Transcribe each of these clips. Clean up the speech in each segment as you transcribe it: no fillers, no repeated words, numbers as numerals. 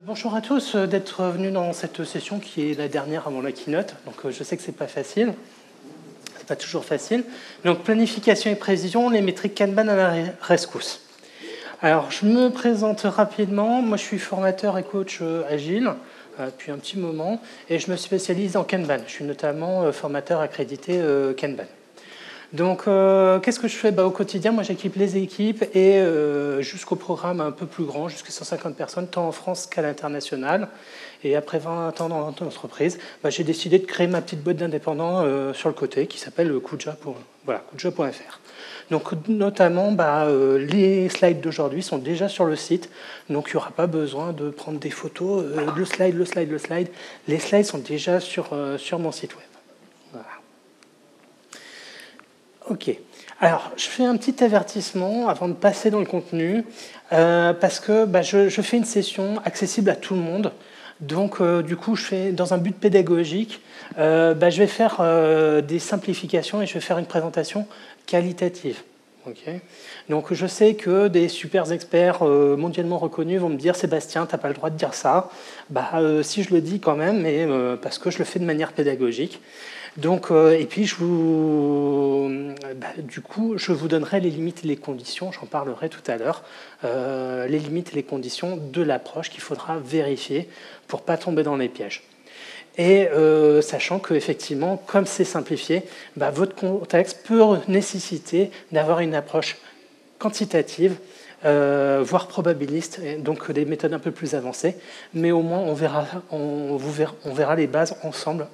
Bonjour à tous, d'être venus dans cette session qui est la dernière avant la keynote. Donc je sais que c'est pas facile, c'est pas toujours facile. Donc planification et prévision, les métriques Kanban à la rescousse. Alors je me présente rapidement. Moi je suis formateur et coach agile depuis un petit moment et je me spécialise en Kanban. Je suis notamment formateur accrédité Kanban. Donc, qu'est-ce que je fais au quotidien, moi, j'équipe les équipes et jusqu'au programme un peu plus grand, jusqu'à 150 personnes, tant en France qu'à l'international. Et après 20 ans dans l'entreprise, j'ai décidé de créer ma petite boîte d'indépendants sur le côté qui s'appelle Kuja.fr. Donc, notamment, les slides d'aujourd'hui sont déjà sur le site. Donc, il n'y aura pas besoin de prendre des photos. Le slide. Les slides sont déjà sur mon site web. Voilà. Ok. Alors, je fais un petit avertissement avant de passer dans le contenu, parce que je fais une session accessible à tout le monde. Donc, du coup, je fais dans un but pédagogique, je vais faire des simplifications et je vais faire une présentation qualitative. Okay. Donc, je sais que des super experts mondialement reconnus vont me dire « Sébastien, tu n'as pas le droit de dire ça ». Si je le dis quand même, mais parce que je le fais de manière pédagogique. Donc, et puis, je vous donnerai les limites et les conditions, j'en parlerai tout à l'heure, les limites et les conditions de l'approche qu'il faudra vérifier pour ne pas tomber dans les pièges. Et sachant qu'effectivement, comme c'est simplifié, votre contexte peut nécessiter d'avoir une approche quantitative, voire probabiliste, donc des méthodes un peu plus avancées, mais au moins on verra les bases ensemble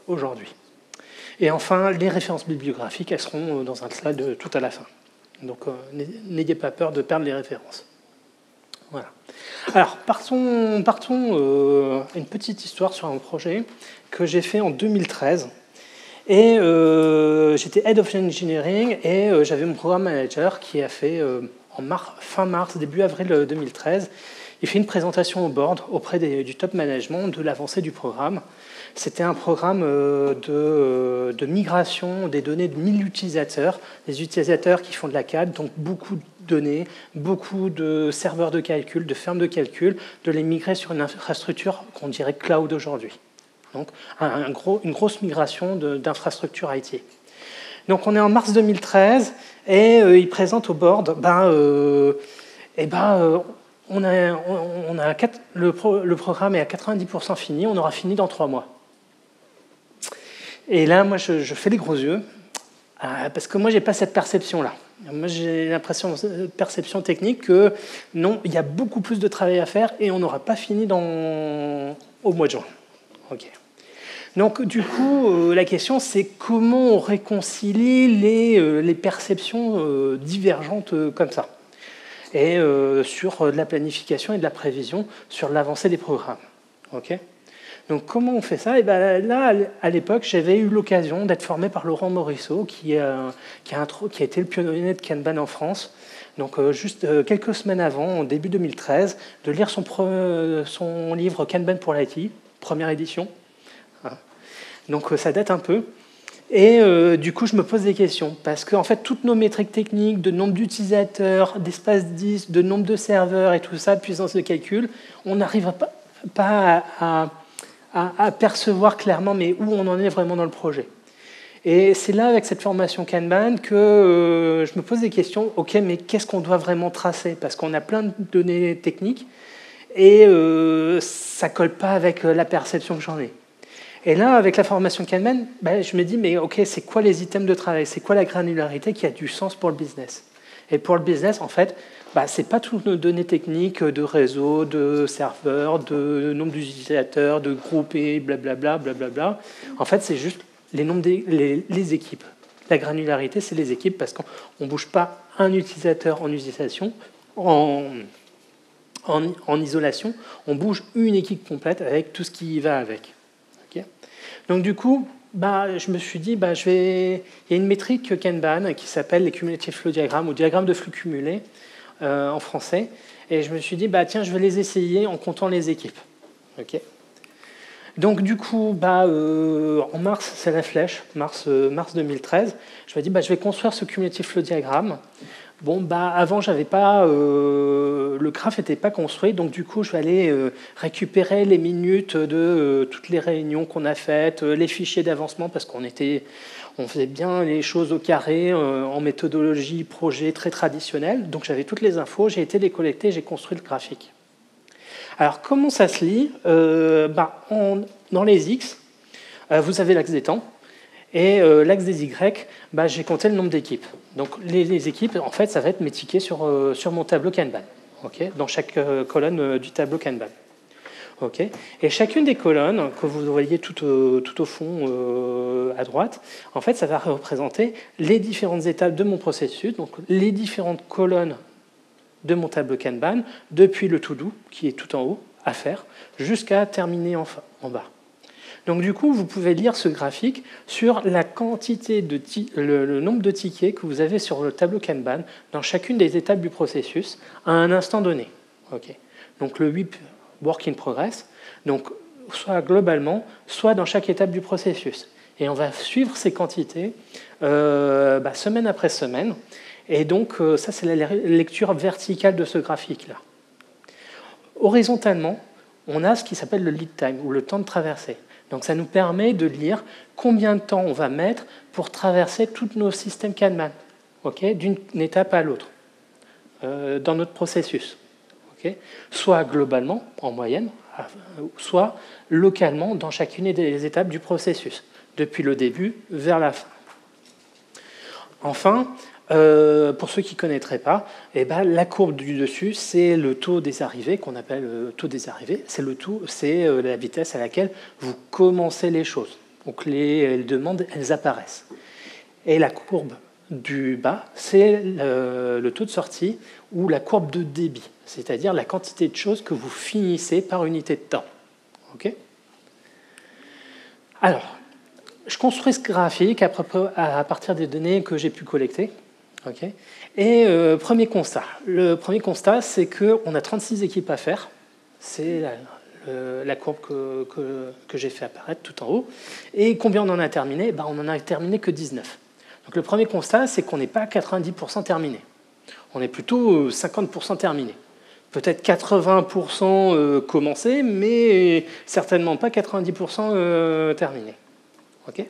aujourd'hui. Et enfin, les références bibliographiques, elles seront dans un slide tout à la fin. Donc n'ayez pas peur de perdre les références. Voilà. Alors, partons une petite histoire sur un projet que j'ai fait en 2013. Et j'étais Head of Engineering et j'avais mon programme manager qui a fait fin mars, début avril 2013, il fait une présentation au board auprès du top management de l'avancée du programme. C'était un programme de migration des données de 1000 utilisateurs, des utilisateurs qui font de la CAD, donc beaucoup de données, beaucoup de serveurs de calcul, de fermes de calcul, de les migrer sur une infrastructure qu'on dirait cloud aujourd'hui. Donc une grosse migration d'infrastructures IT. Donc on est en mars 2013 et il présente au board, le programme est à 90% fini, on aura fini dans 3 mois. Et là, moi, je fais les gros yeux, parce que moi, j'ai pas cette perception-là. Moi, j'ai l'impression, perception technique, que non, il y a beaucoup plus de travail à faire et on n'aura pas fini au mois de juin. Ok. Donc, du coup, la question, c'est comment on réconcilie les perceptions divergentes comme ça, et sur de la planification et de la prévision, sur l'avancée des programmes. Ok. Donc, comment on fait ça? Et là, à l'époque, j'avais eu l'occasion d'être formé par Laurent Morisseau, qui a été le pionnier de Kanban en France. Donc, juste quelques semaines avant, en début 2013, de lire son livre Kanban pour l'IT, première édition. Donc, ça date un peu. Et du coup, je me pose des questions. Parce qu'en fait, toutes nos métriques techniques de nombre d'utilisateurs, d'espace disque, de nombre de serveurs et tout ça, de puissance de calcul, on n'arrive pas à percevoir clairement mais où on en est vraiment dans le projet. Et c'est là, avec cette formation Kanban, que je me pose des questions. Ok, mais qu'est-ce qu'on doit vraiment tracer? Parce qu'on a plein de données techniques et ça ne colle pas avec la perception que j'en ai. Et là, avec la formation Kanban, je me dis, mais ok, c'est quoi les items de travail? C'est quoi la granularité qui a du sens pour le business? Et pour le business, en fait, ce n'est pas toutes nos données techniques de réseau, de serveurs, de nombre d'utilisateurs, de groupés, blablabla. En fait, c'est juste les équipes. La granularité, c'est les équipes parce qu'on ne bouge pas un utilisateur en utilisation, en isolation. On bouge une équipe complète avec tout ce qui y va avec. Okay. Donc, du coup, je me suis dit, il y a une métrique Kanban qui s'appelle les cumulative flow diagrammes ou diagrammes de flux cumulés en français. Et je me suis dit, tiens, je vais les essayer en comptant les équipes. Okay. Donc, du coup, en mars, c'est la flèche, mars 2013. Je me dis, je vais construire ce cumulative flow diagramme Bon, bah, avant, j'avais pas, le graphe n'était pas construit, donc du coup, je vais aller récupérer les minutes de toutes les réunions qu'on a faites, les fichiers d'avancement, parce on faisait bien les choses au carré, en méthodologie projet très traditionnelle. Donc j'avais toutes les infos, j'ai été les collecter, j'ai construit le graphique. Alors, comment ça se lit? Dans les X, vous avez l'axe des temps. Et l'axe des Y, j'ai compté le nombre d'équipes. Donc les équipes, en fait, ça va être mes tickets sur mon tableau Kanban, okay, dans chaque colonne du tableau Kanban. Okay. Et chacune des colonnes que vous voyez tout au fond à droite, en fait, ça va représenter les différentes étapes de mon processus, donc les différentes colonnes de mon tableau Kanban, depuis le to-do, qui est tout en haut, à faire, jusqu'à terminer en bas. Donc du coup, vous pouvez lire ce graphique sur la quantité le nombre de tickets que vous avez sur le tableau Kanban dans chacune des étapes du processus à un instant donné. Okay. Donc le WIP, Work in Progress, donc soit globalement, soit dans chaque étape du processus. Et on va suivre ces quantités semaine après semaine. Et donc ça, c'est la lecture verticale de ce graphique-là. Horizontalement, on a ce qui s'appelle le lead time, ou le temps de traversée. Donc ça nous permet de lire combien de temps on va mettre pour traverser tous nos systèmes Kanban, okay, d'une étape à l'autre, dans notre processus. Okay, soit globalement, en moyenne, soit localement dans chacune des étapes du processus, depuis le début vers la fin. Enfin, pour ceux qui ne connaîtraient pas, la courbe du dessus, c'est le taux des arrivées, qu'on appelle le taux des arrivées. C'est la vitesse à laquelle vous commencez les choses. Donc les demandes, elles apparaissent. Et la courbe du bas, c'est le taux de sortie ou la courbe de débit, c'est-à-dire la quantité de choses que vous finissez par unité de temps. Okay. Alors, je construis ce graphique à partir des données que j'ai pu collecter. Okay. Et premier constat. Le premier constat, c'est qu'on a 36 équipes à faire. C'est la courbe que j'ai fait apparaître tout en haut. Et combien on en a terminé? On n'en a terminé que 19. Donc le premier constat, c'est qu'on n'est pas à 90% terminé. On est plutôt 50% terminé. Peut-être 80% commencé, mais certainement pas 90% terminé. Okay.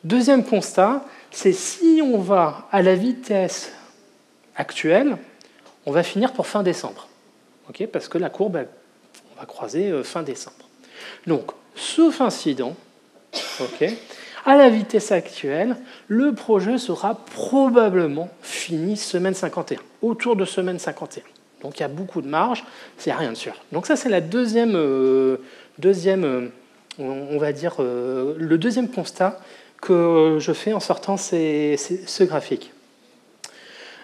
Deuxième constat, c'est si on va à la vitesse actuelle, on va finir pour fin décembre. Okay, parce que la courbe, on va croiser fin décembre. Donc, sauf incident, okay, à la vitesse actuelle, le projet sera probablement fini semaine 51, autour de semaine 51. Donc il y a beaucoup de marge, c'est rien de sûr. Donc ça, c'est la le deuxième constat que je fais en sortant ce graphique.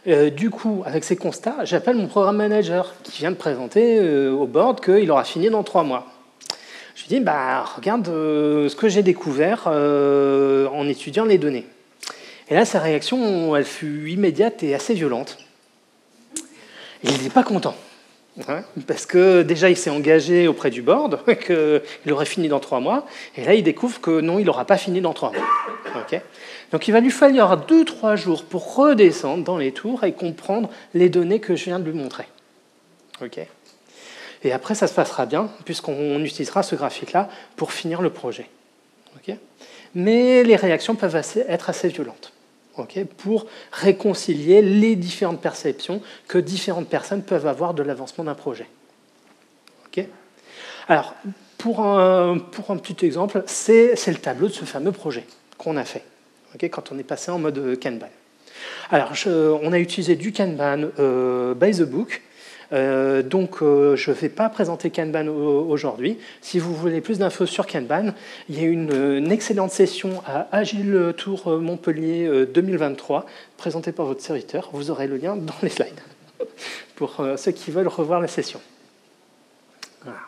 Du coup, avec ces constats, j'appelle mon programme manager qui vient de présenter au board qu'il aura fini dans 3 mois. Je lui dis, regarde ce que j'ai découvert en étudiant les données. Et là, sa réaction, elle fut immédiate et assez violente. Il n'était pas content. Parce que déjà, il s'est engagé auprès du board, qu'il aurait fini dans 3 mois, et là, il découvre que non, il n'aura pas fini dans 3 mois. Okay. Donc, il va lui falloir 2-3 jours pour redescendre dans les tours et comprendre les données que je viens de lui montrer. Okay. Et après, ça se passera bien, puisqu'on utilisera ce graphique-là pour finir le projet. Okay. Mais les réactions peuvent être assez violentes. Okay, pour réconcilier les différentes perceptions que différentes personnes peuvent avoir de l'avancement d'un projet. Okay. Alors, pour un petit exemple, c'est le tableau de ce fameux projet qu'on a fait, okay, quand on est passé en mode Kanban. Alors, on a utilisé du Kanban by the book. Donc, je ne vais pas présenter Kanban aujourd'hui. Si vous voulez plus d'infos sur Kanban, il y a une excellente session à Agile Tour Montpellier 2023, présentée par votre serviteur. Vous aurez le lien dans les slides, pour ceux qui veulent revoir la session. Voilà.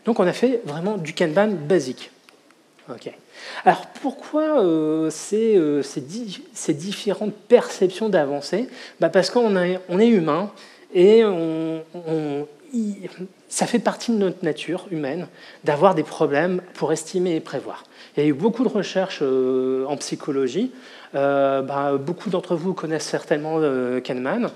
Donc, on a fait vraiment du Kanban basique. Okay. Alors, pourquoi ces différentes perceptions d'avancée? Parce qu'on est humain, et ça fait partie de notre nature humaine d'avoir des problèmes pour estimer et prévoir. Il y a eu beaucoup de recherches en psychologie Beaucoup d'entre vous connaissent certainement Kahneman.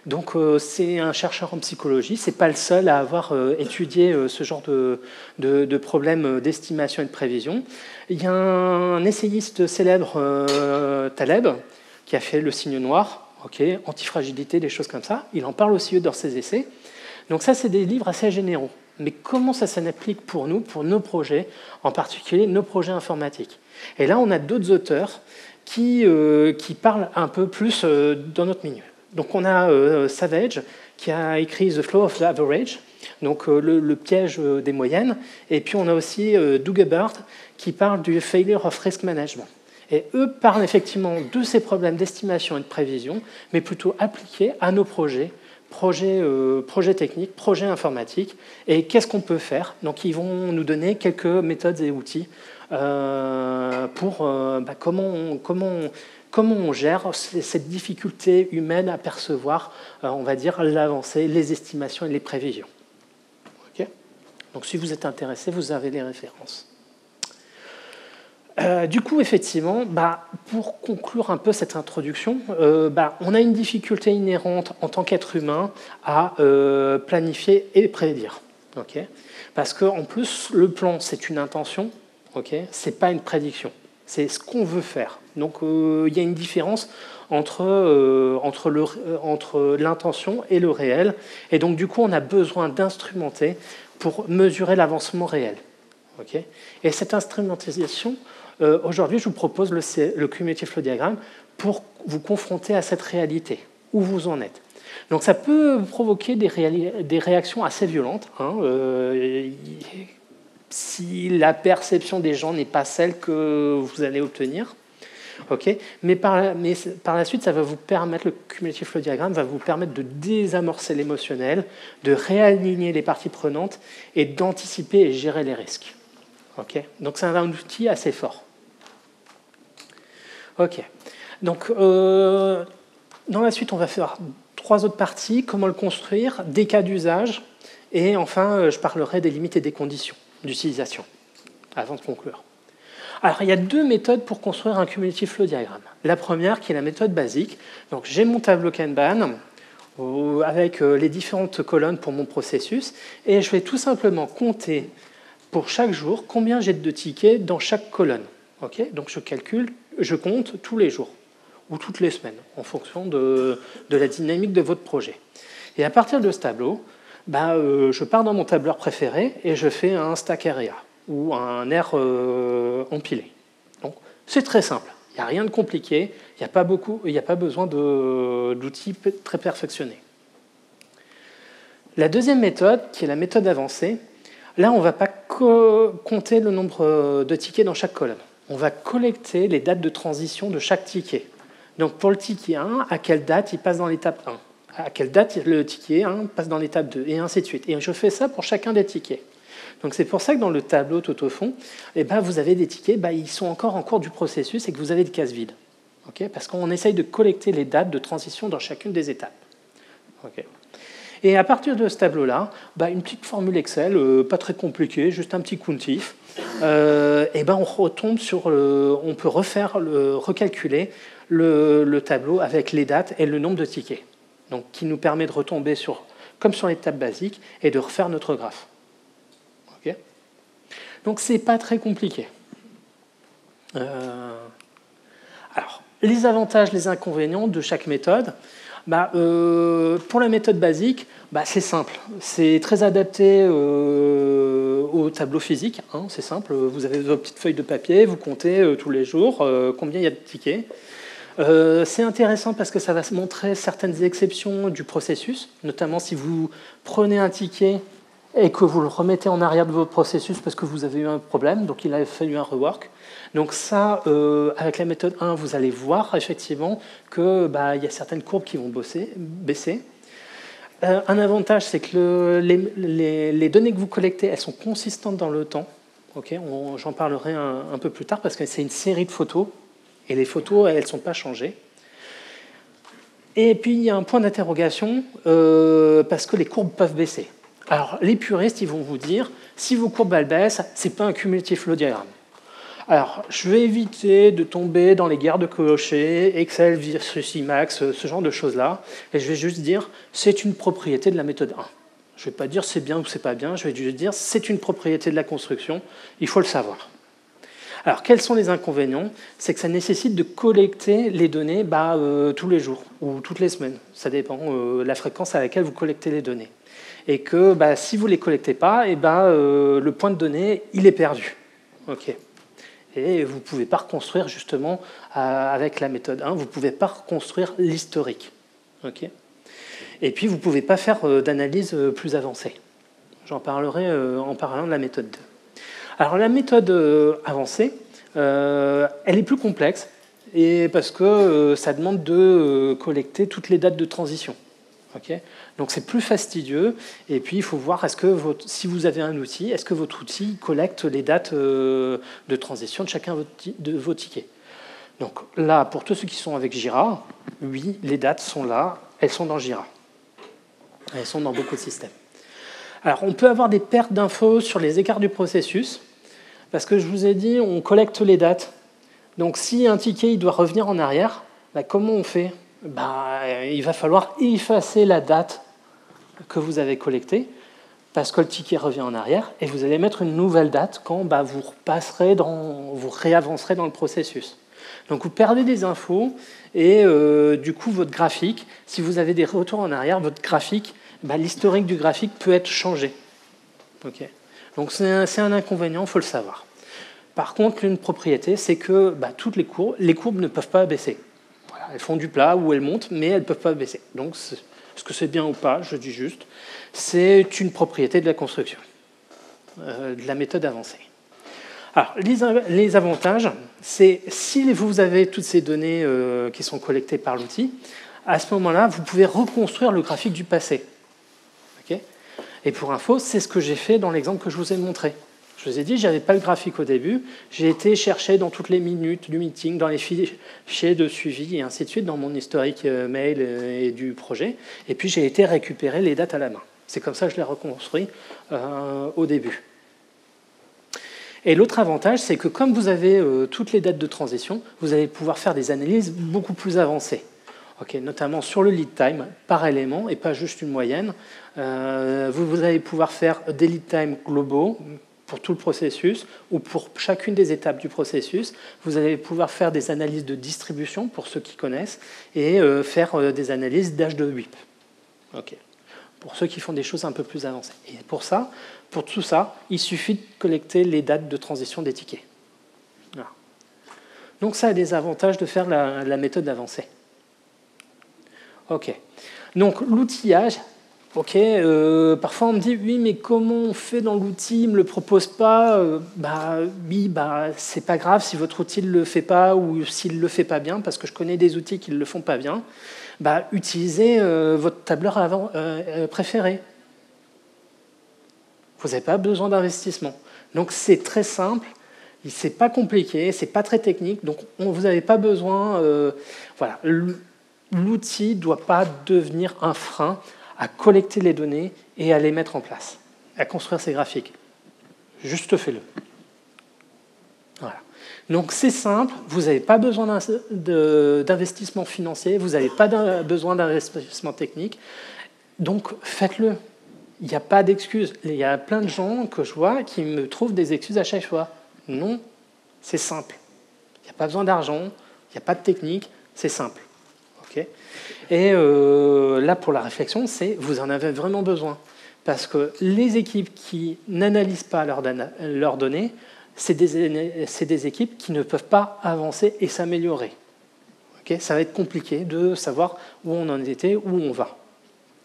Donc, c'est un chercheur en psychologie. Ce n'est pas le seul à avoir étudié ce genre de problèmes d'estimation et de prévision. Il y a un essayiste célèbre, Taleb, qui a fait Le signe noir, antifragilité, des choses comme ça. Il en parle aussi dans ses essais. Donc ça, c'est des livres assez généraux. Mais comment ça s'applique pour nous, pour nos projets, en particulier nos projets informatiques? Et là, on a d'autres auteurs qui parlent un peu plus dans notre milieu. Donc on a Savage, qui a écrit The Flow of the Average, donc le piège des moyennes. Et puis on a aussi Doug Hubbard, qui parle du Failure of Risk Management. Et eux parlent effectivement de ces problèmes d'estimation et de prévision, mais plutôt appliqués à nos projets techniques, projets informatiques. Et qu'est-ce qu'on peut faire? Donc ils vont nous donner quelques méthodes et outils pour comment on gère cette difficulté humaine à percevoir, on va dire, l'avancée, les estimations et les prévisions. Okay. Donc si vous êtes intéressé, vous avez les références. Du coup, effectivement, pour conclure un peu cette introduction, on a une difficulté inhérente en tant qu'être humain à planifier et prédire. Okay, parce qu'en plus, le plan, c'est une intention, ce n'est pas une prédiction. C'est ce qu'on veut faire. Donc, il y a une différence entre l'intention et le réel. Et donc, du coup, on a besoin d'instrumenter pour mesurer l'avancement réel. Okay, et cette instrumentalisation, aujourd'hui, je vous propose le Cumulative Flow Diagram pour vous confronter à cette réalité, où vous en êtes. Donc, ça peut provoquer des réactions assez violentes. Si la perception des gens n'est pas celle que vous allez obtenir. Mais par la suite, ça va vous permettre, le Cumulative Flow Diagram va vous permettre de désamorcer l'émotionnel, de réaligner les parties prenantes et d'anticiper et gérer les risques. Donc c'est un outil assez fort. Donc dans la suite, on va faire 3 autres parties: comment le construire, des cas d'usage, et enfin, je parlerai des limites et des conditions d'utilisation, avant de conclure. Alors, il y a 2 méthodes pour construire un Cumulative Flow Diagram. La première, qui est la méthode basique. Donc, j'ai mon tableau Kanban avec les différentes colonnes pour mon processus, et je vais tout simplement compter pour chaque jour combien j'ai de tickets dans chaque colonne. Donc, je compte tous les jours ou toutes les semaines, en fonction de la dynamique de votre projet. Et à partir de ce tableau, je pars dans mon tableur préféré et je fais un stack area ou un R empilé. Donc, c'est très simple. Il n'y a rien de compliqué. Il n'y a pas besoin d'outils très perfectionnés. La deuxième méthode, qui est la méthode avancée, là, on ne va pas compter le nombre de tickets dans chaque colonne. On va collecter les dates de transition de chaque ticket. Donc, pour le ticket 1, à quelle date il passe dans l'étape 1 ? À quelle date le ticket 1 passe dans l'étape 2, et ainsi de suite. Et je fais ça pour chacun des tickets. Donc c'est pour ça que dans le tableau tout au fond, vous avez des tickets, ils sont encore en cours du processus et que vous avez des cases vides. Parce qu'on essaye de collecter les dates de transition dans chacune des étapes. Et à partir de ce tableau-là, une petite formule Excel, pas très compliquée, juste un petit countif, on retombe sur on peut recalculer le tableau avec les dates et le nombre de tickets. Donc, qui nous permet de retomber comme sur l'étape basique et de refaire notre graphe. Donc, ce n'est pas très compliqué. Alors, les avantages, les inconvénients de chaque méthode. Pour la méthode basique, c'est simple. C'est très adapté au tableau physique. C'est simple. Vous avez vos petites feuilles de papier, vous comptez tous les jours combien il y a de tickets. C'est intéressant parce que ça va montrer certaines exceptions du processus, notamment si vous prenez un ticket et que vous le remettez en arrière de votre processus parce que vous avez eu un problème, donc il a fallu un rework. Donc ça, avec la méthode 1, vous allez voir effectivement qu'il y a certaines courbes qui vont baisser. Un avantage, c'est que les données que vous collectez, elles sont consistantes dans le temps. J'en parlerai un peu plus tard parce que c'est une série de photos. Et les photos, elles ne sont pas changées. Et puis, il y a un point d'interrogation, parce que les courbes peuvent baisser. Alors, les puristes, ils vont vous dire, si vos courbes elles baissent, ce n'est pas un cumulative flow diagram. Alors, je vais éviter de tomber dans les guerres de clochers, Excel versus Emacs, ce genre de choses-là, et je vais juste dire c'est une propriété de la méthode 1. Je ne vais pas dire c'est bien ou c'est pas bien, je vais juste dire c'est une propriété de la construction, il faut le savoir. Alors, quels sont les inconvénients? C'est que ça nécessite de collecter les données tous les jours ou toutes les semaines. Ça dépend de la fréquence à laquelle vous collectez les données. Et que si vous ne les collectez pas, le point de données, il est perdu. OK. Et vous ne pouvez pas reconstruire justement avec la méthode 1, vous ne pouvez pas reconstruire l'historique. OK. Et puis, vous ne pouvez pas faire d'analyse plus avancée. J'en parlerai en parlant de la méthode 2. Alors la méthode avancée, elle est plus complexe et parce que ça demande de collecter toutes les dates de transition. Okay, donc c'est plus fastidieux et puis il faut voir si vous avez un outil, est-ce que votre outil collecte les dates de transition de chacun de vos tickets. Donc là, pour tous ceux qui sont avec Jira, oui, les dates sont là, elles sont dans Jira. Elles sont dans beaucoup de systèmes. Alors on peut avoir des pertes d'infos sur les écarts du processus. Parce que je vous ai dit, on collecte les dates. Donc si un ticket il doit revenir en arrière, comment on fait? Il va falloir effacer la date que vous avez collectée, parce que le ticket revient en arrière, et vous allez mettre une nouvelle date quand vous réavancerez dans le processus. Donc vous perdez des infos, et du coup votre graphique, si vous avez des retours en arrière, votre graphique, l'historique du graphique peut être changé. Okay. Donc c'est un inconvénient, il faut le savoir. Par contre, l'une propriété, c'est que toutes les courbes ne peuvent pas baisser. Voilà, elles font du plat ou elles montent, mais elles ne peuvent pas baisser. Donc, est-ce que c'est bien ou pas? Je dis juste. C'est une propriété de la construction, de la méthode avancée. Alors, les avantages, c'est si vous avez toutes ces données qui sont collectées par l'outil, à ce moment-là, vous pouvez reconstruire le graphique du passé. Okay. Et pour info, c'est ce que j'ai fait dans l'exemple que je vous ai montré. Je vous ai dit, je n'avais pas le graphique au début. J'ai été chercher dans toutes les minutes du meeting, dans les fichiers de suivi et ainsi de suite, dans mon historique mail et du projet. Et puis, j'ai été récupérer les dates à la main. C'est comme ça que je l'ai reconstruit au début. Et l'autre avantage, c'est que comme vous avez toutes les dates de transition, vous allez pouvoir faire des analyses beaucoup plus avancées. Okay, notamment sur le lead time par élément et pas juste une moyenne. Vous allez pouvoir faire des lead time globaux pour tout le processus ou pour chacune des étapes du processus. Vous allez pouvoir faire des analyses de distribution pour ceux qui connaissent et faire des analyses d'âge de WIP. Okay. Pour ceux qui font des choses un peu plus avancées. Et pour tout ça, il suffit de collecter les dates de transition des tickets. Voilà. Donc ça a des avantages de faire la méthode avancée. Ok. Donc l'outillage, ok. Parfois on me dit oui, mais comment on fait dans l'outil, il me le propose pas. C'est pas grave si votre outil ne le fait pas ou s'il le fait pas bien, parce que je connais des outils qui ne le font pas bien. Utilisez votre tableur préféré. Vous n'avez pas besoin d'investissement. Donc c'est très simple. C'est pas compliqué, c'est pas très technique. Donc vous n'avez pas besoin. Voilà. L'outil ne doit pas devenir un frein à collecter les données et à les mettre en place, à construire ces graphiques. Juste fais-le. Voilà. Donc c'est simple, vous n'avez pas besoin d'investissement financier, vous n'avez pas besoin d'investissement technique, donc faites-le. Il n'y a pas d'excuses. Il y a plein de gens que je vois qui me trouvent des excuses à chaque fois. Non, c'est simple. Il n'y a pas besoin d'argent, il n'y a pas de technique, c'est simple. Okay. Et là, pour la réflexion, c'est vous en avez vraiment besoin. Parce que les équipes qui n'analysent pas leurs données, c'est des équipes qui ne peuvent pas avancer et s'améliorer. Okay. Ça va être compliqué de savoir où on en était, où on va.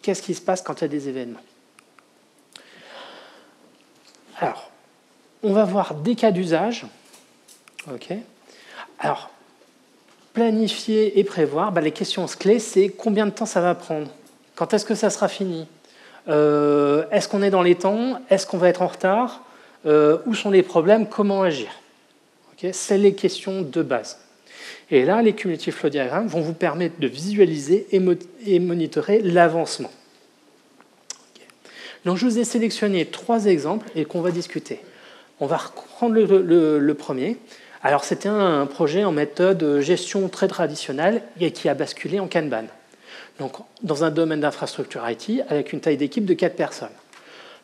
Qu'est-ce qui se passe quand il y a des événements? Alors, on va voir des cas d'usage. Okay. Alors, planifier et prévoir, les questions clés, c'est combien de temps ça va prendre? Quand est-ce que ça sera fini? Est-ce qu'on est dans les temps? Est-ce qu'on va être en retard? Où sont les problèmes? Comment agir? Okay, c'est les questions de base. Et là, les cumulative flow diagrammes vont vous permettre de visualiser et monitorer l'avancement. Okay. Donc, je vous ai sélectionné 3 exemples et qu'on va discuter. On va reprendre le premier. Alors c'était un projet en méthode gestion très traditionnelle et qui a basculé en Kanban. Donc dans un domaine d'infrastructure IT avec une taille d'équipe de 4 personnes.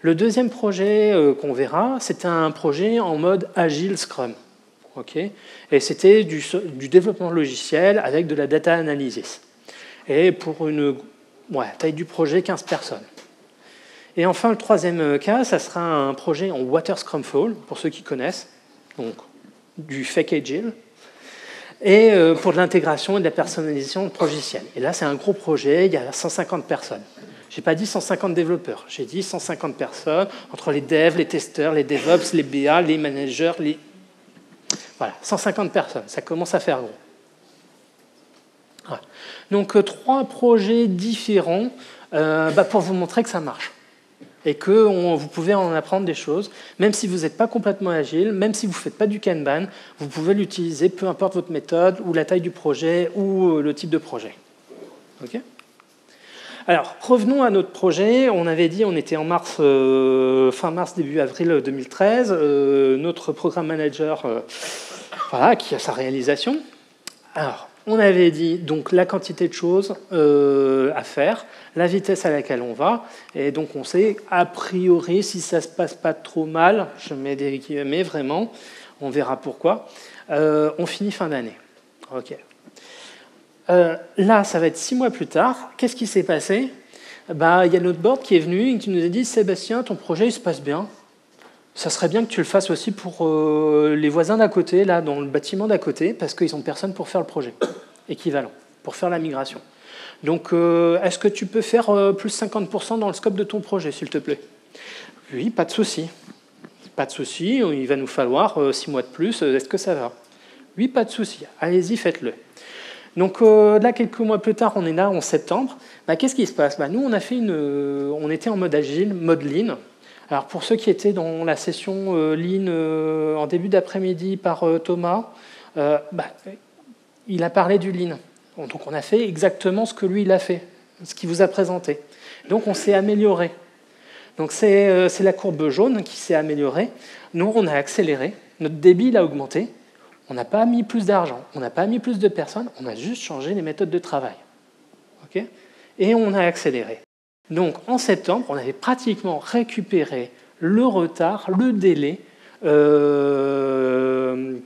Le deuxième projet qu'on verra, c'était un projet en mode Agile Scrum. Okay, et c'était du développement logiciel avec de la data analysis. Et pour une taille du projet, 15 personnes. Et enfin, le troisième cas, ça sera un projet en Water Scrumfall, pour ceux qui connaissent, donc du fake agile, et pour de l'intégration et de la personnalisation de logiciels. Et là, c'est un gros projet, il y a 150 personnes. Je n'ai pas dit 150 développeurs, j'ai dit 150 personnes, entre les devs, les testeurs, les DevOps, les BA, les managers, Voilà, 150 personnes, ça commence à faire gros. Voilà. Donc, 3 projets différents pour vous montrer que ça marche. Et que vous pouvez en apprendre des choses, même si vous n'êtes pas complètement agile, même si vous ne faites pas du Kanban, vous pouvez l'utiliser, peu importe votre méthode, ou la taille du projet, ou le type de projet. Okay. Alors, revenons à notre projet. On avait dit, on était en mars, fin mars, début avril 2013. Notre programme manager qui a sa réalisation. Alors, on avait dit donc la quantité de choses à faire, la vitesse à laquelle on va, et donc on sait, a priori, si ça ne se passe pas trop mal, je mets des guillemets vraiment, on verra pourquoi, on finit fin d'année. Ok. Là, ça va être 6 mois plus tard. Qu'est-ce qui s'est passé ? Il y a notre board qui est venu et qui nous a dit « Sébastien, ton projet, il se passe bien. Ça serait bien que tu le fasses aussi pour les voisins d'à côté, là, dans le bâtiment d'à côté, parce qu'ils n'ont personne pour faire le projet équivalent, pour faire la migration. Donc, est-ce que tu peux faire plus 50% dans le scope de ton projet, s'il te plaît ?» Oui, pas de souci. Pas de souci, il va nous falloir 6 mois de plus. Est-ce que ça va ? Oui, pas de souci. Allez-y, faites-le. Donc là, quelques mois plus tard, on est là en septembre. Qu'est-ce qui se passe ? Nous, on était en mode agile, mode lean. Alors pour ceux qui étaient dans la session lean en début d'après-midi par Thomas, il a parlé du lean. Donc on a fait exactement ce que lui, il a fait, ce qu'il vous a présenté. Donc on s'est amélioré. Donc c'est la courbe jaune qui s'est améliorée. Nous, on a accéléré. Notre débit il a augmenté. On n'a pas mis plus d'argent, on n'a pas mis plus de personnes, on a juste changé les méthodes de travail. Okay ? Et on a accéléré. Donc en septembre, on avait pratiquement récupéré le retard, le délai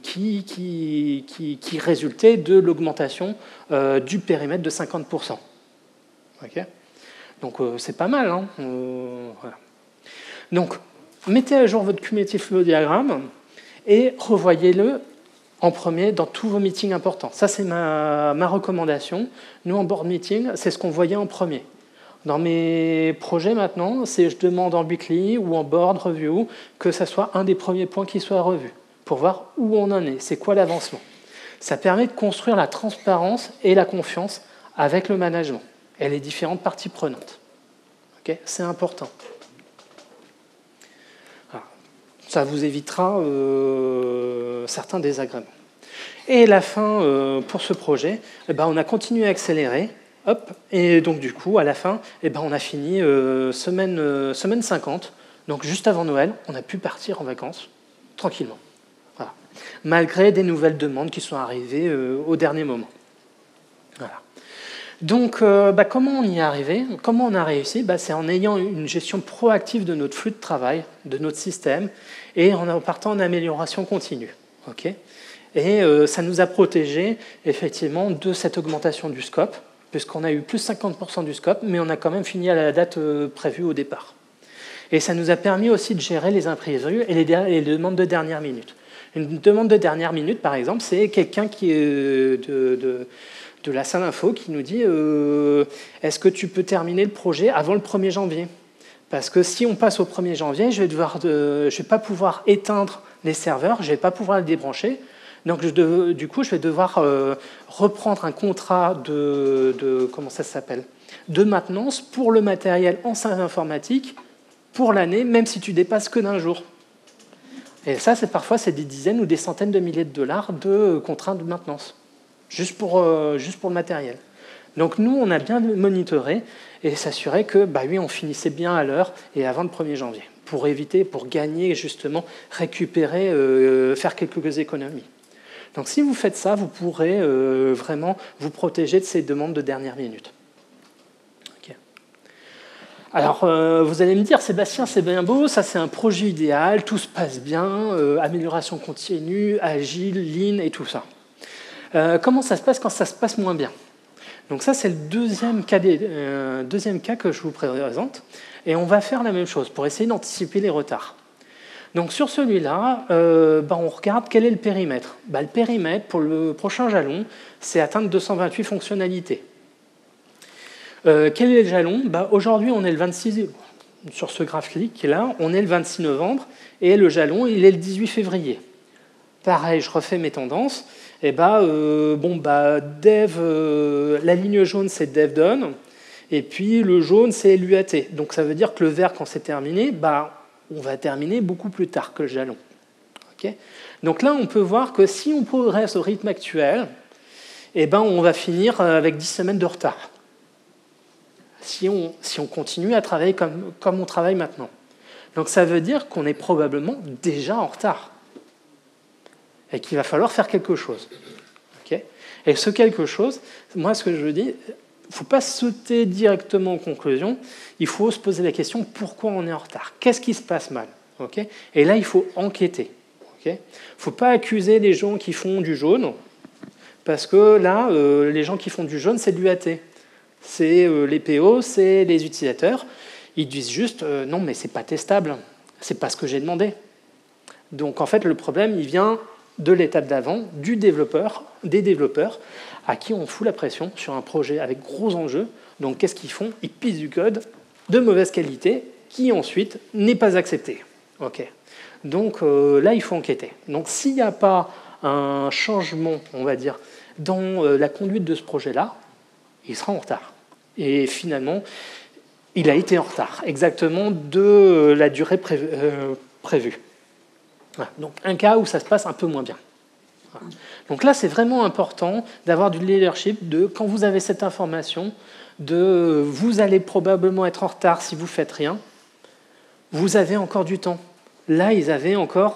qui résultait de l'augmentation du périmètre de 50%. Okay ? Donc c'est pas mal. Hein, voilà. Donc mettez à jour votre cumulative flow diagramme et revoyez-le en premier dans tous vos meetings importants. Ça, c'est ma recommandation. Nous, en board meeting, c'est ce qu'on voyait en premier. Dans mes projets maintenant, je demande en weekly ou en board review que ça soit un des premiers points qui soit revu pour voir où on en est, c'est quoi l'avancement. Ça permet de construire la transparence et la confiance avec le management et les différentes parties prenantes. Okay ? C'est important. Ça vous évitera certains désagréments. Et la fin pour ce projet, on a continué à accélérer. Hop, et donc du coup, à la fin, on a fini semaine 50. Donc juste avant Noël, on a pu partir en vacances tranquillement. Voilà. Malgré des nouvelles demandes qui sont arrivées au dernier moment. Voilà. Donc, comment on y est arrivé ? Comment on a réussi ? C'est en ayant une gestion proactive de notre flux de travail, de notre système, et en partant en amélioration continue. Okay ? Et ça nous a protégés, effectivement, de cette augmentation du scope, puisqu'on a eu plus 50% du scope, mais on a quand même fini à la date prévue au départ. Et ça nous a permis aussi de gérer les imprévus et les demandes de dernière minute. Une demande de dernière minute, par exemple, c'est quelqu'un qui est de la salle info qui nous dit est-ce que tu peux terminer le projet avant le 1er janvier ? Parce que si on passe au 1er janvier, je ne vais pas pouvoir éteindre les serveurs, je ne vais pas pouvoir les débrancher. Donc, du coup, je vais devoir reprendre un contrat de maintenance pour le matériel en salle informatique pour l'année, même si tu dépasses que d'un jour. Et ça, parfois, c'est des dizaines ou des centaines de milliers de dollars de contrats de maintenance, juste pour le matériel. Donc, nous, on a bien monitoré et s'assurer que, on finissait bien à l'heure et avant le 1er janvier, pour gagner, justement, récupérer, faire quelques économies. Donc si vous faites ça, vous pourrez vraiment vous protéger de ces demandes de dernière minute. Okay. Alors, vous allez me dire, Sébastien, c'est bien beau, ça c'est un projet idéal, tout se passe bien, amélioration continue, agile, lean et tout ça. Comment ça se passe quand ça se passe moins bien? Donc ça, c'est le deuxième cas que je vous présente. Et on va faire la même chose pour essayer d'anticiper les retards. Donc sur celui-là, on regarde quel est le périmètre. Le périmètre, pour le prochain jalon, c'est atteindre 228 fonctionnalités. Quel est le jalon? Aujourd'hui, on est le 26, sur ce graphique-là, on est le 26 novembre, et le jalon, il est le 18 février. Pareil, je refais mes tendances. Et dev, la ligne jaune, c'est dev done, et puis le jaune, c'est l'UAT. Donc ça veut dire que le vert, quand c'est terminé, on va terminer beaucoup plus tard que le jalon. Okay. Donc là, on peut voir que si on progresse au rythme actuel, on va finir avec 10 semaines de retard. Si on continue à travailler comme on travaille maintenant. Donc ça veut dire qu'on est probablement déjà en retard. Et qu'il va falloir faire quelque chose. Okay. Et ce quelque chose, moi, ce que je dis, il ne faut pas sauter directement aux conclusions, il faut se poser la question pourquoi on est en retard, qu'est-ce qui se passe mal, okay. Et là, il faut enquêter. Il ne faut pas accuser les gens qui font du jaune, parce que là, les gens qui font du jaune, c'est de l'UAT. C'est les PO, c'est les utilisateurs. Ils disent juste non, mais ce n'est pas testable, ce n'est pas ce que j'ai demandé. Donc, en fait, le problème, il vient de l'étape d'avant, des développeurs, à qui on fout la pression sur un projet avec gros enjeux. Donc, qu'est-ce qu'ils font? Ils pissent du code de mauvaise qualité qui, ensuite, n'est pas accepté. Okay. Donc, là, il faut enquêter. Donc, s'il n'y a pas un changement, on va dire, dans la conduite de ce projet-là, il sera en retard. Et finalement, il a été en retard, exactement de la durée prévue. Voilà. Donc un cas où ça se passe un peu moins bien. Voilà. Donc là, c'est vraiment important d'avoir du leadership, quand vous avez cette information, vous allez probablement être en retard si vous ne faites rien, vous avez encore du temps. Là, ils avaient encore,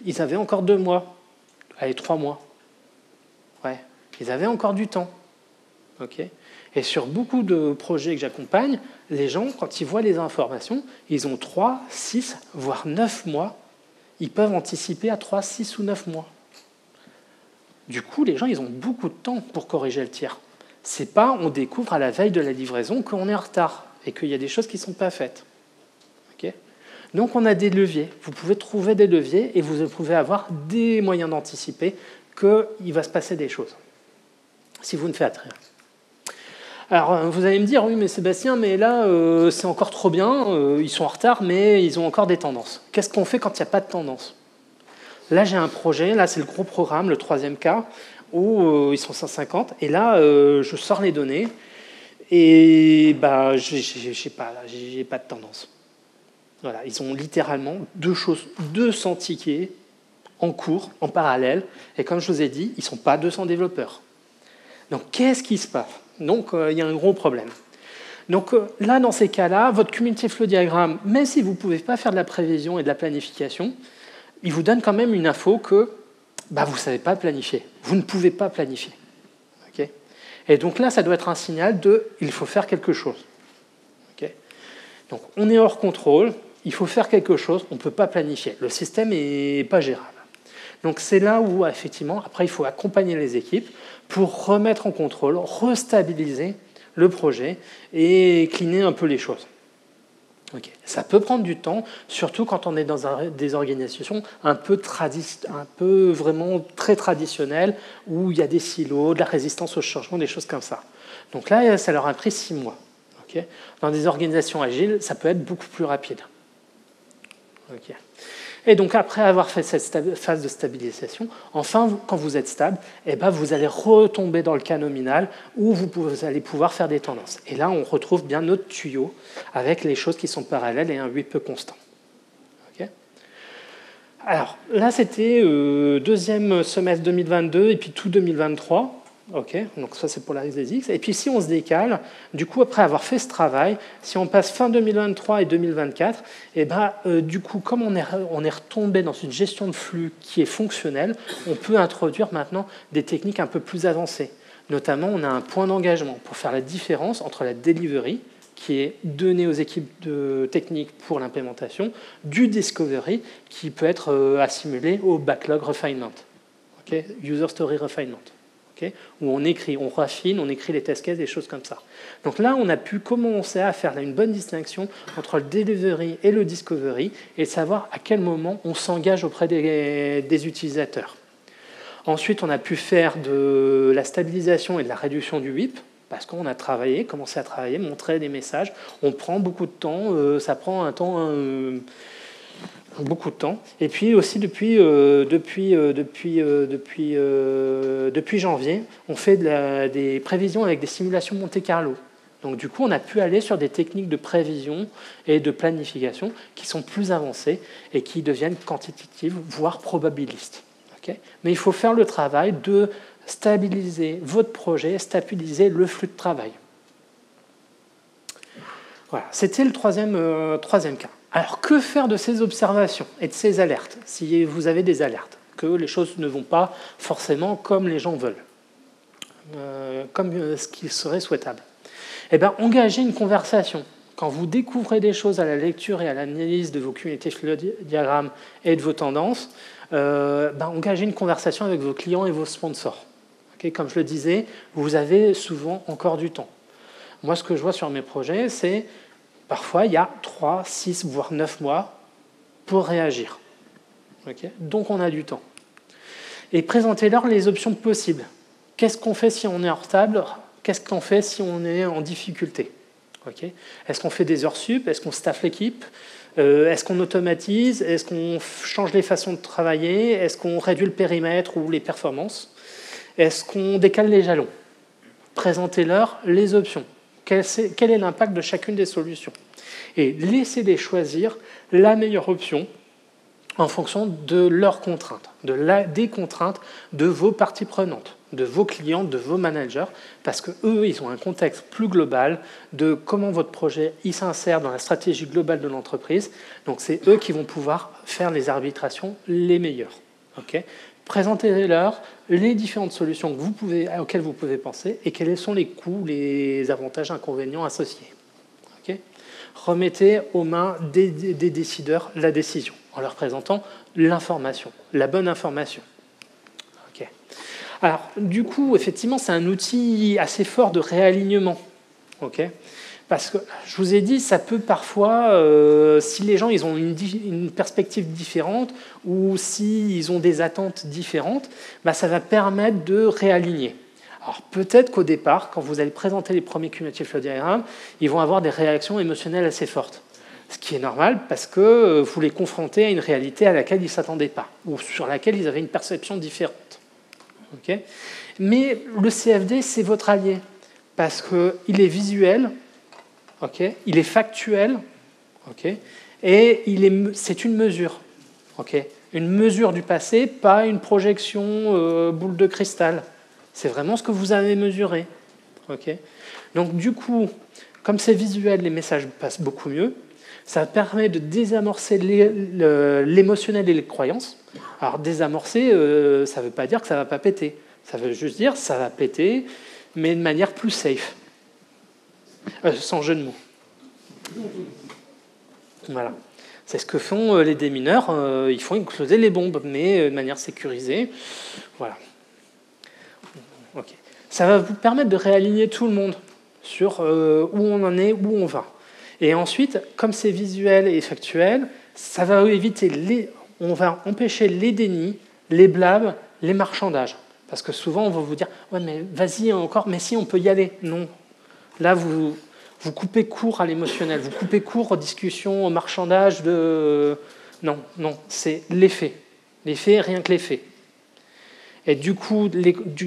ils avaient encore 2 mois, allez, 3 mois. Ouais. Ils avaient encore du temps. Okay. Et sur beaucoup de projets que j'accompagne, les gens, quand ils voient les informations, ils ont 3, 6, voire 9 mois. Ils peuvent anticiper à 3, 6 ou 9 mois. Du coup, les gens, ils ont beaucoup de temps pour corriger le tir. C'est pas on découvre à la veille de la livraison qu'on est en retard et qu'il y a des choses qui ne sont pas faites. Okay. Donc, on a des leviers. Vous pouvez trouver des leviers et vous pouvez avoir des moyens d'anticiper qu'il va se passer des choses si vous ne faites rien. Alors, vous allez me dire, oui, mais Sébastien, mais là, c'est encore trop bien, ils sont en retard, mais ils ont encore des tendances. Qu'est-ce qu'on fait quand il n'y a pas de tendance? Là, j'ai un projet, là, c'est le gros programme, le 3e cas, où ils sont 150, et là, je sors les données, et j'ai pas de tendance. Voilà, ils ont littéralement 200 tickets en cours, en parallèle, et comme je vous ai dit, ils ne sont pas 200 développeurs. Donc, qu'est-ce qui se passe? Donc, il y a un gros problème. Donc, là, dans ces cas-là, votre community flow diagramme, même si vous ne pouvez pas faire de la prévision et de la planification, il vous donne quand même une info que vous ne savez pas planifier. Vous ne pouvez pas planifier. Okay. Et donc là, ça doit être un signal il faut faire quelque chose. Okay. Donc, on est hors contrôle, il faut faire quelque chose, on ne peut pas planifier. Le système n'est pas gérable. Donc c'est là où, effectivement, après, il faut accompagner les équipes pour remettre en contrôle, restabiliser le projet et cleaner un peu les choses. Okay. Ça peut prendre du temps, surtout quand on est dans des organisations un peu vraiment très traditionnelles, où il y a des silos, de la résistance au changement, des choses comme ça. Donc là, ça leur a pris 6 mois. Okay. Dans des organisations agiles, ça peut être beaucoup plus rapide. Okay. Et donc, après avoir fait cette phase de stabilisation, enfin, quand vous êtes stable, vous allez retomber dans le cas nominal où vous allez pouvoir faire des tendances. Et là, on retrouve bien notre tuyau avec les choses qui sont parallèles et un WIP constant. Okay. Alors, là, c'était 2e semestre 2022 et puis tout 2023. Ok, donc ça c'est pour l'axe des X. Et puis si on se décale, du coup après avoir fait ce travail, si on passe fin 2023 et 2024, et ben, du coup comme on est retombé dans une gestion de flux qui est fonctionnelle, on peut introduire maintenant des techniques un peu plus avancées. Notamment on a un point d'engagement pour faire la différence entre la delivery, qui est donné aux équipes techniques pour l'implémentation, du discovery, qui peut être assimilé au backlog refinement, okay, user story refinement. Okay, où on écrit, on raffine, on écrit les test cases, des choses comme ça. Donc là, on a pu commencer à faire une bonne distinction entre le delivery et le discovery et savoir à quel moment on s'engage auprès des utilisateurs. Ensuite, on a pu faire de la stabilisation et de la réduction du WIP, parce qu'on a commencé à travailler, montrer des messages. On prend beaucoup de temps, ça prend un temps... beaucoup de temps. Et puis aussi depuis janvier, on fait des prévisions avec des simulations Monte Carlo. Donc du coup, on a pu aller sur des techniques de prévision et de planification qui sont plus avancées et qui deviennent quantitatives, voire probabilistes. Okay, mais il faut faire le travail de stabiliser votre projet, stabiliser le flux de travail. Voilà, c'était le troisième cas. Alors, que faire de ces observations et de ces alertes, si vous avez des alertes, que les choses ne vont pas forcément comme les gens veulent, comme ce qui serait souhaitable? Eh bien, engagez une conversation. Quand vous découvrez des choses à la lecture et à l'analyse de vos cumulative flow diagrammes et de vos tendances, engagez une conversation avec vos clients et vos sponsors. Okay, comme je le disais, vous avez souvent encore du temps. Moi, ce que je vois sur mes projets, c'est parfois, il y a 3, 6, voire 9 mois pour réagir. Okay, donc, on a du temps. Et présentez-leur les options possibles. Qu'est-ce qu'on fait si on est en retard? Qu'est-ce qu'on fait si on est en difficulté? Okay, est-ce qu'on fait des heures sup? Est-ce qu'on staffe l'équipe? Est-ce qu'on automatise? Est-ce qu'on change les façons de travailler? Est-ce qu'on réduit le périmètre ou les performances? Est-ce qu'on décale les jalons? Présentez-leur les options. Quel est l'impact de chacune des solutions? Et laissez-les choisir la meilleure option en fonction de leurs contraintes, des contraintes de vos parties prenantes, de vos clients, de vos managers, parce qu'eux, ils ont un contexte plus global de comment votre projet s'insère dans la stratégie globale de l'entreprise. Donc, c'est eux qui vont pouvoir faire les arbitrations les meilleures. Okay, présentez-leur les différentes solutions auxquelles vous pouvez penser et quels sont les coûts, les avantages, inconvénients associés. Okay, remettez aux mains des décideurs la décision en leur présentant l'information, la bonne information. Okay. Alors, du coup, effectivement, c'est un outil assez fort de réalignement. Okay, parce que, je vous ai dit, ça peut parfois, si les gens ils ont une perspective différente ou s'ils ont des attentes différentes, ça va permettre de réaligner. Alors peut-être qu'au départ, quand vous allez présenter les premiers cumulative flow diagrammes, ils vont avoir des réactions émotionnelles assez fortes. Ce qui est normal parce que vous les confrontez à une réalité à laquelle ils ne s'attendaient pas ou sur laquelle ils avaient une perception différente. Okay, mais le CFD, c'est votre allié parce qu'il est visuel, okay, il est factuel, okay, et c'est une mesure. Okay, une mesure du passé, pas une projection boule de cristal. C'est vraiment ce que vous avez mesuré. Okay, donc du coup, comme c'est visuel, les messages passent beaucoup mieux. Ça permet de désamorcer l'émotionnel et les croyances. Alors désamorcer, ça ne veut pas dire que ça ne va pas péter. Ça veut juste dire que ça va péter, mais de manière plus safe. Sans jeu de mots. Voilà. C'est ce que font les démineurs. Ils font exploser les bombes, mais de manière sécurisée. Voilà. Okay. Ça va vous permettre de réaligner tout le monde sur où on en est, où on va. Et ensuite, comme c'est visuel et factuel, ça va éviter on va empêcher les dénis, les blabs, les marchandages. Parce que souvent, on va vous dire « Ouais, mais vas-y encore, mais si, on peut y aller. » Non. Là, vous coupez court à l'émotionnel, vous coupez court aux discussions, au marchandage de... Non, c'est l'effet. L'effet, rien que l'effet. Et du coup,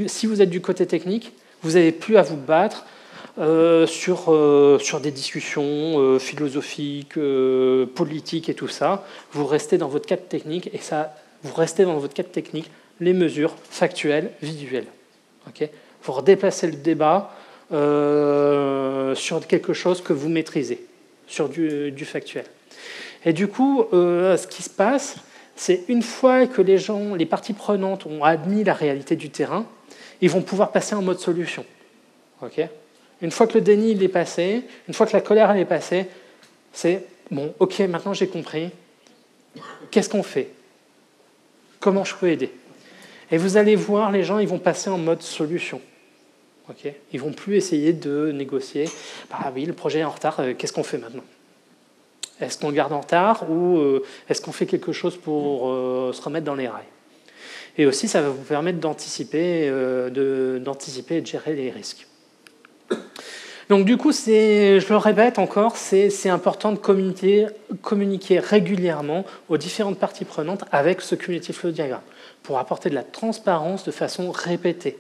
si vous êtes du côté technique, vous n'avez plus à vous battre sur des discussions philosophiques, politiques et tout ça. Vous restez dans votre cadre technique vous restez dans votre cadre technique les mesures factuelles, visuelles. Okay, pour déplacer le débat sur quelque chose que vous maîtrisez, sur du factuel. Et du coup, ce qui se passe, c'est une fois que les parties prenantes ont admis la réalité du terrain, ils vont pouvoir passer en mode solution. Okay, une fois que le déni il est passé, une fois que la colère elle est passée, c'est bon, ok, maintenant j'ai compris. Qu'est-ce qu'on fait? Comment je peux aider? Et vous allez voir, les gens ils vont passer en mode solution. Okay, ils ne vont plus essayer de négocier. Ah oui, le projet est en retard, qu'est-ce qu'on fait maintenant? Est-ce qu'on le garde en retard ou est-ce qu'on fait quelque chose pour se remettre dans les rails? Et aussi, ça va vous permettre d'anticiper et de gérer les risques. Donc du coup, je le répète encore, c'est important de communiquer régulièrement aux différentes parties prenantes avec ce cumulative flow diagram pour apporter de la transparence de façon répétée.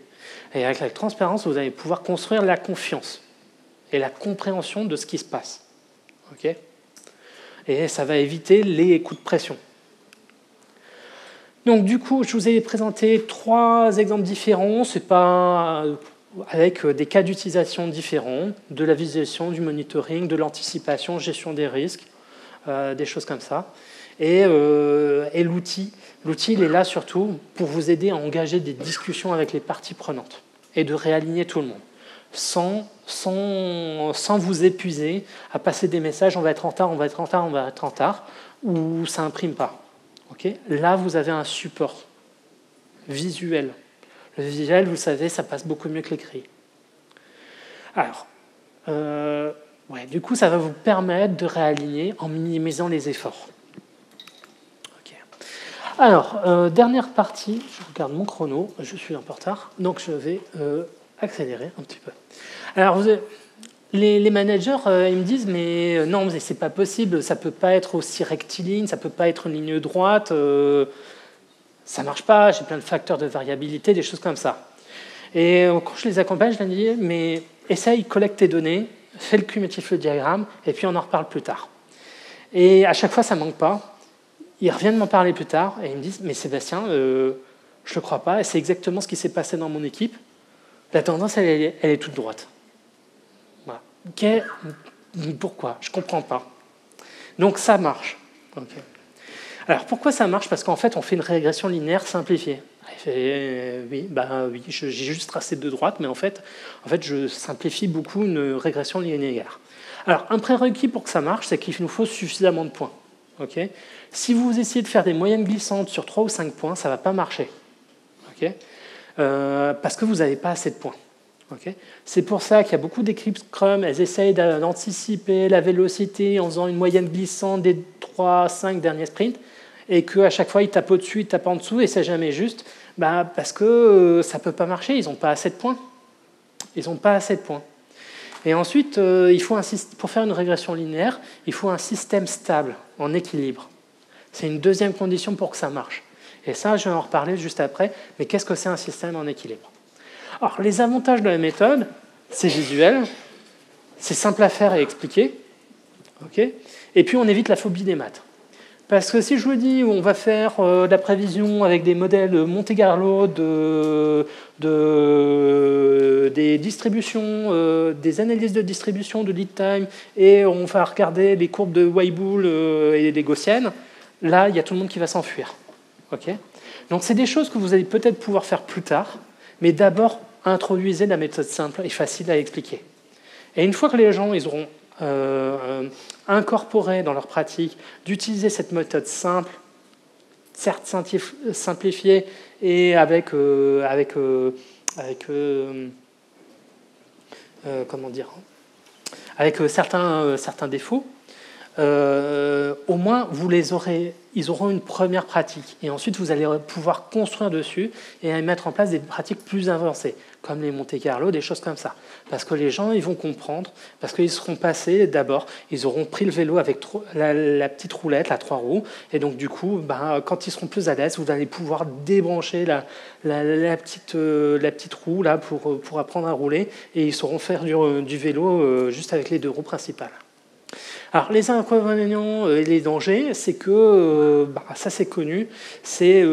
Et avec la transparence, vous allez pouvoir construire la confiance et la compréhension de ce qui se passe. Okay, et ça va éviter les coups de pression. Donc du coup, je vous ai présenté 3 exemples différents. C'est pas avec des cas d'utilisation différents, de la visualisation, du monitoring, de l'anticipation, gestion des risques, des choses comme ça. Et l'outil, il est là surtout pour vous aider à engager des discussions avec les parties prenantes et de réaligner tout le monde, sans vous épuiser à passer des messages, on va être en retard, on va être en retard, on va être en retard, ou ça n'imprime pas. Okay, là, vous avez un support visuel. Le visuel, vous savez, ça passe beaucoup mieux que l'écrit. Alors, du coup, ça va vous permettre de réaligner en minimisant les efforts. Okay. Alors, dernière partie, je regarde mon chrono, je suis un peu en retard, donc je vais accélérer un petit peu. Alors, les managers, ils me disent, mais non, mais c'est pas possible, ça peut pas être aussi rectiligne, ça peut pas être une ligne droite, ça marche pas, j'ai plein de facteurs de variabilité, des choses comme ça. Et quand je les accompagne, je leur dis, mais essaye, collecte tes données, fais le cumulative flow diagramme, et puis on en reparle plus tard. Et à chaque fois, ça manque pas. Ils reviennent m'en parler plus tard, et ils me disent, mais Sébastien, je ne crois pas, et c'est exactement ce qui s'est passé dans mon équipe. La tendance, elle est toute droite. Voilà. Pourquoi? Je ne comprends pas. Donc ça marche. Okay. Alors pourquoi ça marche? Parce qu'en fait, on fait une régression linéaire simplifiée. Oui, j'ai juste tracé de droite, mais en fait, je simplifie beaucoup une régression linéaire. Alors, un prérequis pour que ça marche, c'est qu'il nous faut suffisamment de points. Okay, si vous essayez de faire des moyennes glissantes sur 3 ou 5 points, ça ne va pas marcher. Okay, parce que vous n'avez pas assez de points. Okay, c'est pour ça qu'il y a beaucoup d'équipes Scrum, elles essayent d'anticiper la vélocité en faisant une moyenne glissante des 3-5 derniers sprints, et qu'à chaque fois, ils tapent au-dessus, ils tapent en dessous, et c'est jamais juste, parce que ça ne peut pas marcher, ils n'ont pas assez de points. Ils n'ont pas assez de points. Et ensuite, pour faire une régression linéaire, il faut un système stable, en équilibre. C'est une deuxième condition pour que ça marche. Et ça, je vais en reparler juste après, mais qu'est-ce que c'est un système en équilibre? Alors, les avantages de la méthode, c'est visuel, c'est simple à faire et expliquer, okay, et puis on évite la phobie des maths. Parce que si je vous dis on va faire de la prévision avec des modèles Monte-Carlo des distributions, des analyses de distribution de lead time, et on va regarder les courbes de Weibull et des Gaussiennes, là, il y a tout le monde qui va s'enfuir. Okay, donc c'est des choses que vous allez peut-être pouvoir faire plus tard, mais d'abord, introduisez la méthode simple et facile à expliquer. Et une fois que les gens ils auront incorporé dans leur pratique d'utiliser cette méthode simple, certes simplifiée et avec certains défauts, au moins ils auront une première pratique. Et ensuite, vous allez pouvoir construire dessus et mettre en place des pratiques plus avancées, comme les Monte-Carlo, des choses comme ça. Parce que les gens, ils vont comprendre, parce qu'ils seront passés d'abord, ils auront pris le vélo avec la petite roulette, la 3 roues, et donc du coup, quand ils seront plus à l'aise, vous allez pouvoir débrancher la petite roue là, pour apprendre à rouler, et ils sauront faire du vélo juste avec les 2 roues principales. Alors, les inconvénients et les dangers, c'est que, ça c'est connu, c'est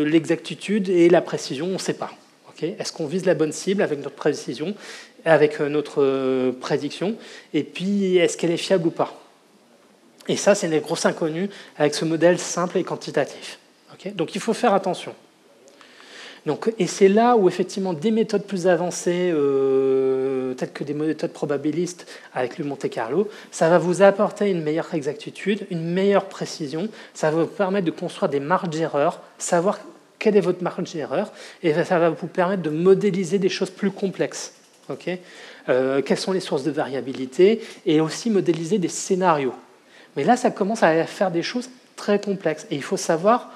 l'exactitude et la précision, on ne sait pas. Okay, est-ce qu'on vise la bonne cible avec notre précision, avec notre prédiction? Et puis, est-ce qu'elle est fiable ou pas? Et ça, c'est une grosse inconnue avec ce modèle simple et quantitatif. Okay, donc, il faut faire attention. Donc, et c'est là où, effectivement, des méthodes plus avancées, telles que des méthodes probabilistes avec le Monte Carlo, ça va vous apporter une meilleure exactitude, une meilleure précision, ça va vous permettre de construire des marges d'erreur, savoir quelle est votre marge d'erreur, et ça va vous permettre de modéliser des choses plus complexes. Okay, quelles sont les sources de variabilité, et aussi modéliser des scénarios. Mais là, ça commence à faire des choses très complexes, et il faut savoir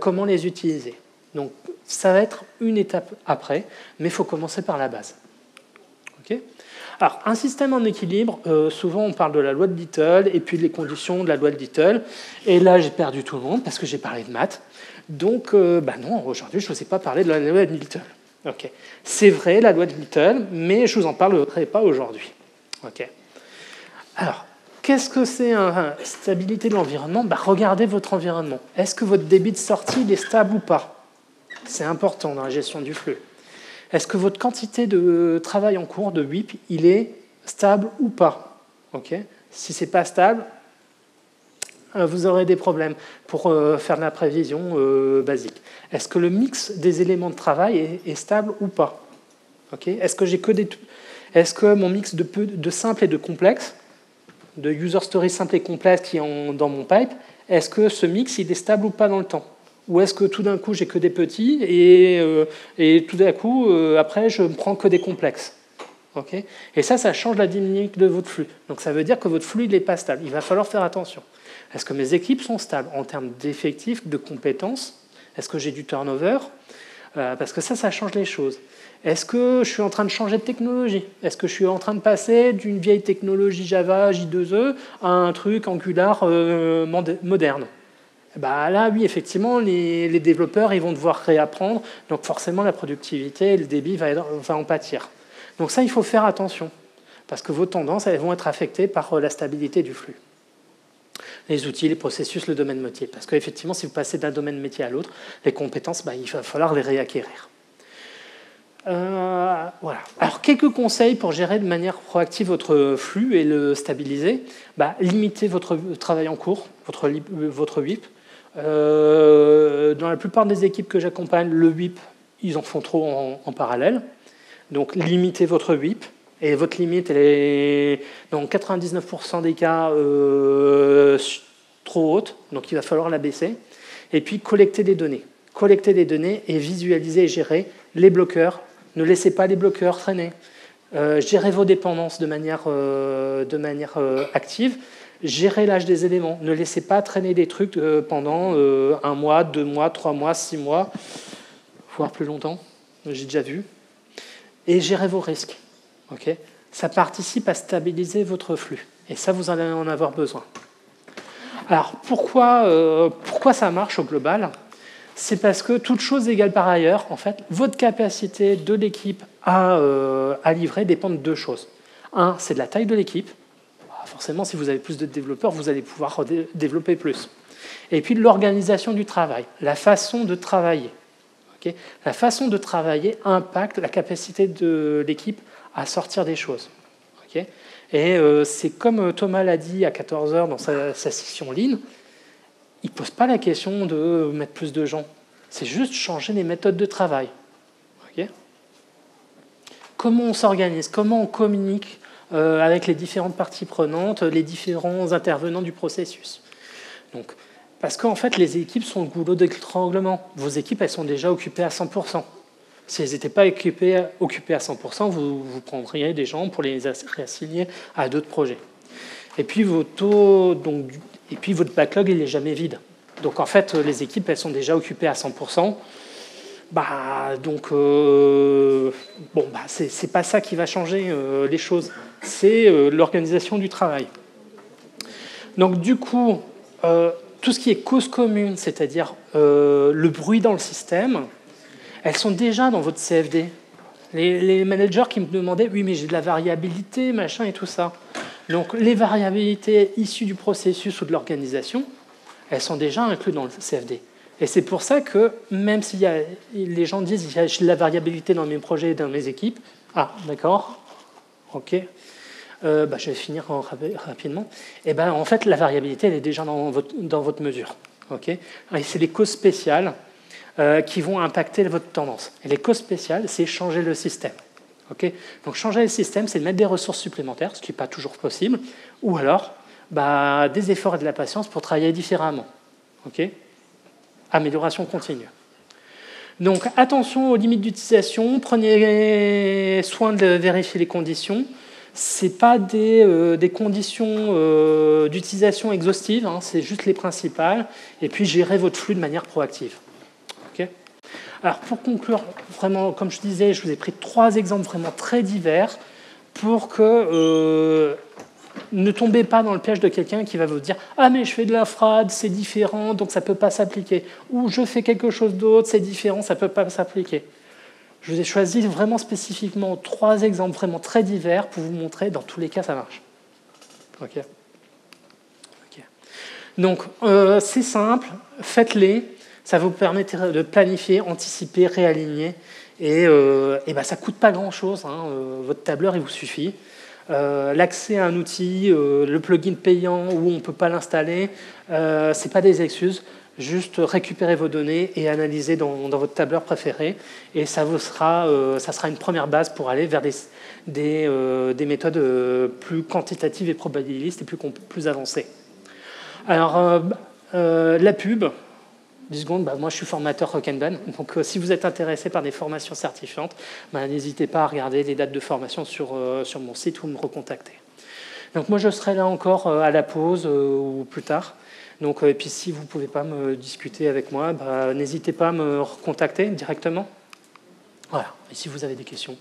comment les utiliser. Donc, ça va être une étape après, mais il faut commencer par la base. Okay, alors, un système en équilibre, souvent on parle de la loi de Little et puis les conditions de la loi de Little. Et là, j'ai perdu tout le monde parce que j'ai parlé de maths. Donc, non, aujourd'hui, je ne vous ai pas parlé de la loi de Little. Okay. C'est vrai, la loi de Little, mais je ne vous en parlerai pas aujourd'hui. Okay. Alors, qu'est-ce que c'est la stabilité de l'environnement? Regardez votre environnement. Est-ce que votre débit de sortie est stable ou pas? C'est important dans la gestion du flux. Est-ce que votre quantité de travail en cours, de WIP, il est stable ou pas? Okay. Si ce n'est pas stable, vous aurez des problèmes pour faire de la prévision basique. Est-ce que le mix des éléments de travail est stable ou pas? Okay. Est-ce que mon mix de simple et de complexe, de user story simple et complexe qui est dans mon pipe, est-ce que ce mix il est stable ou pas dans le temps? Ou est-ce que tout d'un coup, j'ai que des petits et tout d'un coup, après, je ne prends que des complexes? Okay, et ça change la dynamique de votre flux. Donc ça veut dire que votre flux n'est pas stable. Il va falloir faire attention. Est-ce que mes équipes sont stables en termes d'effectifs, de compétences? Est-ce que j'ai du turnover? Parce que ça change les choses. Est-ce que je suis en train de changer de technologie? Est-ce que je suis en train de passer d'une vieille technologie Java, J2E, à un truc Angular moderne? Là, oui, effectivement, les développeurs ils vont devoir réapprendre, donc forcément la productivité et le débit va en pâtir. Donc ça, il faut faire attention, parce que vos tendances elles vont être affectées par la stabilité du flux. Les outils, les processus, le domaine métier. Parce qu'effectivement, si vous passez d'un domaine métier à l'autre, les compétences, il va falloir les réacquérir. Voilà. Alors, quelques conseils pour gérer de manière proactive votre flux et le stabiliser. Limitez votre travail en cours, votre WIP. Dans la plupart des équipes que j'accompagne, le WIP, ils en font trop en parallèle. Donc, limitez votre WIP. Et votre limite, elle est dans 99% des cas trop haute. Donc, il va falloir la baisser. Et puis, collecter des données. Collecter des données et visualiser et gérer les bloqueurs. Ne laissez pas les bloqueurs traîner. Gérez vos dépendances de manière active. Gérez l'âge des éléments. Ne laissez pas traîner des trucs pendant 1 mois, 2 mois, 3 mois, 6 mois, voire plus longtemps. J'ai déjà vu. Et gérez vos risques. Okay, ça participe à stabiliser votre flux. Et ça, vous allez en avoir besoin. Alors, pourquoi ça marche au global? C'est parce que, toute chose égale par ailleurs, en fait, votre capacité de l'équipe à livrer dépend de 2 choses. Un, c'est de la taille de l'équipe. Forcément, si vous avez plus de développeurs, vous allez pouvoir développer plus. Et puis, de l'organisation du travail, la façon de travailler. Okay, la façon de travailler impacte la capacité de l'équipe à sortir des choses. Okay, et c'est comme Thomas l'a dit à 14h dans sa session Lean, il ne pose pas la question de mettre plus de gens. C'est juste changer les méthodes de travail. Okay, comment on s'organise, comment on communique avec les différentes parties prenantes, les différents intervenants du processus. Donc, parce qu'en fait, les équipes sont le goulot d'étranglement. Vos équipes, elles sont déjà occupées à 100%. Si elles n'étaient pas occupées à 100%, vous prendriez des gens pour les réassigner à d'autres projets. Et puis, votre backlog, il n'est jamais vide. Donc, en fait, les équipes, elles sont déjà occupées à 100%. C'est pas ça qui va changer les choses. C'est l'organisation du travail. Donc, du coup, tout ce qui est cause commune, c'est-à-dire le bruit dans le système, elles sont déjà dans votre CFD. Les managers qui me demandaient « Oui, mais j'ai de la variabilité, machin et tout ça. » Donc, les variabilités issues du processus ou de l'organisation, elles sont déjà incluses dans le CFD. Et c'est pour ça que même si les gens disent qu'il y a de la variabilité dans mes projets et dans mes équipes, ah, d'accord, ok, je vais finir rapidement. Et ben, en fait, la variabilité, elle est déjà dans votre mesure. Okay, et c'est les causes spéciales qui vont impacter votre tendance. Et les causes spéciales, c'est changer le système. Okay, donc changer le système, c'est de mettre des ressources supplémentaires, ce qui n'est pas toujours possible, ou alors des efforts et de la patience pour travailler différemment. Okay, amélioration continue. Donc attention aux limites d'utilisation, prenez soin de vérifier les conditions. Ce n'est pas des conditions d'utilisation exhaustives, hein, c'est juste les principales. Et puis gérer votre flux de manière proactive. Okay, alors pour conclure, vraiment, comme je disais, je vous ai pris 3 exemples vraiment très divers pour que ne tombez pas dans le piège de quelqu'un qui va vous dire « Ah, mais je fais de l'infrad, c'est différent, donc ça ne peut pas s'appliquer. » Ou « Je fais quelque chose d'autre, c'est différent, ça ne peut pas s'appliquer. » Je vous ai choisi vraiment spécifiquement 3 exemples vraiment très divers pour vous montrer, dans tous les cas, ça marche. Okay. Okay. Donc, c'est simple, faites-les. Ça vous permet de planifier, anticiper, réaligner. Et ça ne coûte pas grand-chose. Hein. Votre tableur, il vous suffit. L'accès à un outil, le plugin payant où on ne peut pas l'installer, ce n'est pas des excuses. Juste récupérer vos données et analyser dans votre tableur préféré. Et ça sera une première base pour aller vers des méthodes plus quantitatives et probabilistes et plus avancées. Alors, la pub, 10 secondes, moi je suis formateur Kanban. Donc si vous êtes intéressé par des formations certifiantes, n'hésitez pas à regarder les dates de formation sur mon site ou me recontacter. Donc moi je serai là encore à la pause ou plus tard. Donc, et puis si vous ne pouvez pas me discuter avec moi, n'hésitez pas à me recontacter directement. Voilà, et si vous avez des questions.